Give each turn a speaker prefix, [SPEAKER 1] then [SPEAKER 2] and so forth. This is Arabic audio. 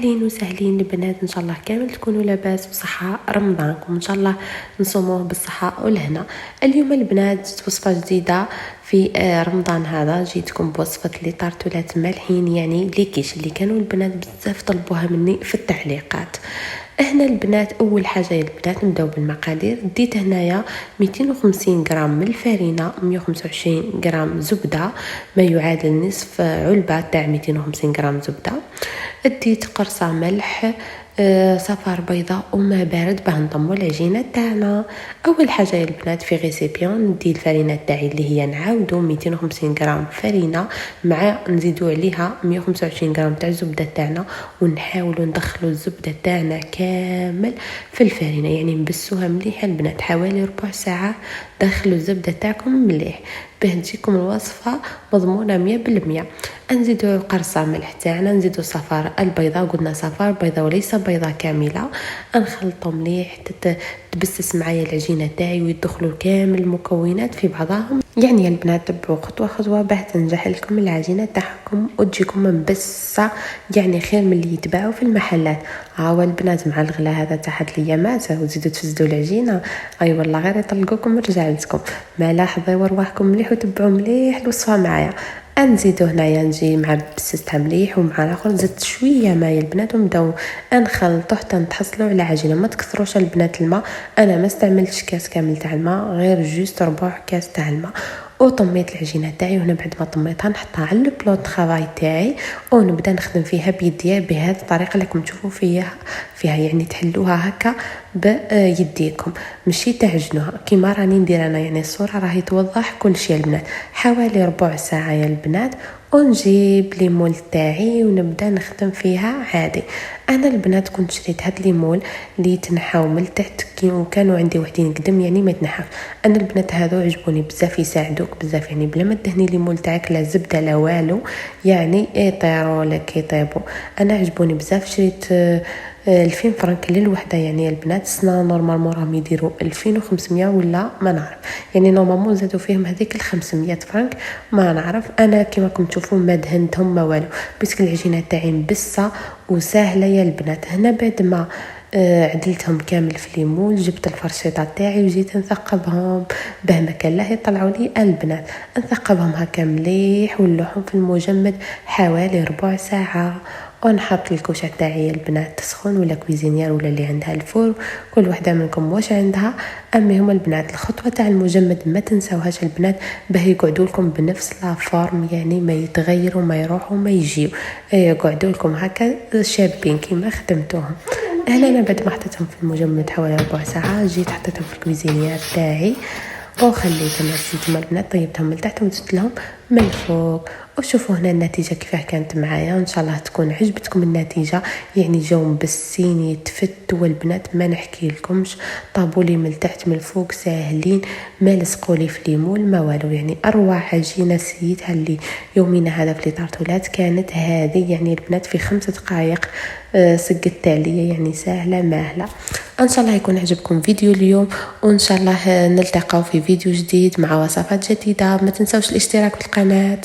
[SPEAKER 1] ساهلين وسهلين البنات، ان شاء الله كامل تكونوا لاباس بصحه. رمضانكم ان شاء الله نصوموه بالصحه والهنا. اليوم البنات وصفه جديده في رمضان هذا، جيتكم بوصفه لي طارتولات مالحين، يعني لي كيش اللي كانوا البنات بزاف طلبوها مني في التعليقات. هنا البنات اول حاجه يا البنات نبداو بالمقادير. ديت هنايا 250 غرام من الفرينه، 125 غرام زبده ما يعادل نصف علبه تاع 250 غرام زبده. اديت قرصه ملح، صفار بيضاء وما بارد باه نضمو العجينه تاعنا. اول حاجه يا البنات في غيسيبيون ندي الفرينه تاعي اللي هي نعاودو 250 غرام فرينه مع نزيدو عليها 125 غرام تاع الزبده تاعنا، ونحاولوا ندخلوا الزبده تاعنا كامل في الفرينه، يعني نبسوها مليح البنات حوالي ربع ساعه. دخلوا الزبده تاعكم مليح باه تجيكم الوصفه مضمونه 100%. نزيدو قرصه ملح تاعنا، نزيدو صفار البيضاء، قلنا صفار بيضاء وليس بيضاء كامله. نخلطو مليح تبسس معايا العجينه تاعي ويدخلوا كامل المكونات في بعضهم. يعني يا البنات تبعوا خطوه خطوه باه تنجح لكم العجينه تاعكم وتجيكم مبسه، يعني خير من اللي يتباعوا في المحلات. هاو البنات مع الغلا هذا تاع هاد الايامات وتزيدوا تفسدوا العجينه، اي والله غير يطلقوكم ورجعلتكم. ما لاحظوا ورواحكم مليح وتبعوا مليح الوصفه معايا. نزيدو هنايا نجي مع بسستها مليح، ومع الاخر زدت شويه ماء يا البنات ونبداو نخلطو حتى نتحصلوا على عجينه. ما تكثروش البنات الماء، انا ما استعملتش كاس كامل تاع الماء، غير جوست ربع كاس تاع الماء. وطميت العجينه تاعي، وهنا بعد ما طميتها نحطها على البلوط طرافاي تاعي ونبدا نخدم فيها بيديا بهذه الطريقه اللي راكم تشوفوا فيها يعني تحلوها هكا بيديكم، ماشي تعجنوها كيما راني ندير انا. يعني الصوره راهي توضح كل شيء البنات. حوالي ربع ساعه يا البنات ونجيب ليمول تاعي ونبدا نخدم فيها عادي. انا البنات كنت شريت هاد ليمول اللي تنحاو من تحت، وكانوا عندي وحدين قدام يعني ما يتنحاو. انا البنات هذو عجبوني بزاف، يساعدوك بزاف، يعني بلا ما تدهني ليمول تاعك لا زبده لا والو، يعني يطيروا لك يطيبوا. انا عجبوني بزاف، شريت 2000 فرنك للوحده. يعني البنات سنا نورمالمون راهم يديروا 2500 ولا ما نعرف، يعني نورمالمون زادوا فيهم هذيك 500 فرنك ما نعرف. انا كما كنتم تشوفوا ما دهنتهم ما والو، بس العجينه تاعي مبسه وسهله يا البنات. هنا بعد ما عدلتهم كامل في ليمون، جبت الفرشيطه تاعي وجيت نثقبهم باه ما كان لا يطلعوا لي البنات. نثقبهم هكا مليح ونلوحهم في المجمد حوالي ربع ساعه. ونحط الكوشه تاعي البنات تسخن ولا كويزينير ولا اللي عندها الفور، كل وحده منكم واش عندها. اما هما البنات الخطوه تاع المجمد ما تنساوهاش البنات باه يقعدوا لكم بنفس لا فورم، يعني ما يتغيروا ما يروحوا ما يجيو، يقعدوا لكم هكا شابين كيما خدمتوهم. هنا انا بعد ما حطيتهم في المجمد حوالي ربع ساعه جيت حطيتهم في الكويزينير تاعي وخليتهم الزيت مع البنات، طيبتهم من تحت وزدت لهم من الفوق. وشوفوا هنا النتيجه كيفاه كانت معايا، ان شاء الله تكون عجبتكم النتيجه. يعني جاو مبسين يتفتوا البنات ما نحكي لكمش، طابوا لي من تحت من الفوق ساهلين، ما لصقوا لي في ليمون ما والو. يعني اروع عجينه سيتها اللي يومنا هذا في لي طارتولات كانت هذه، يعني البنات في 5 دقائق سقت عليا، يعني سهله ماهله. ان شاء الله يكون عجبكم فيديو اليوم، وان شاء الله نلتقاو في فيديو جديد مع وصفات جديده. ما تنسوش الاشتراك في القناه.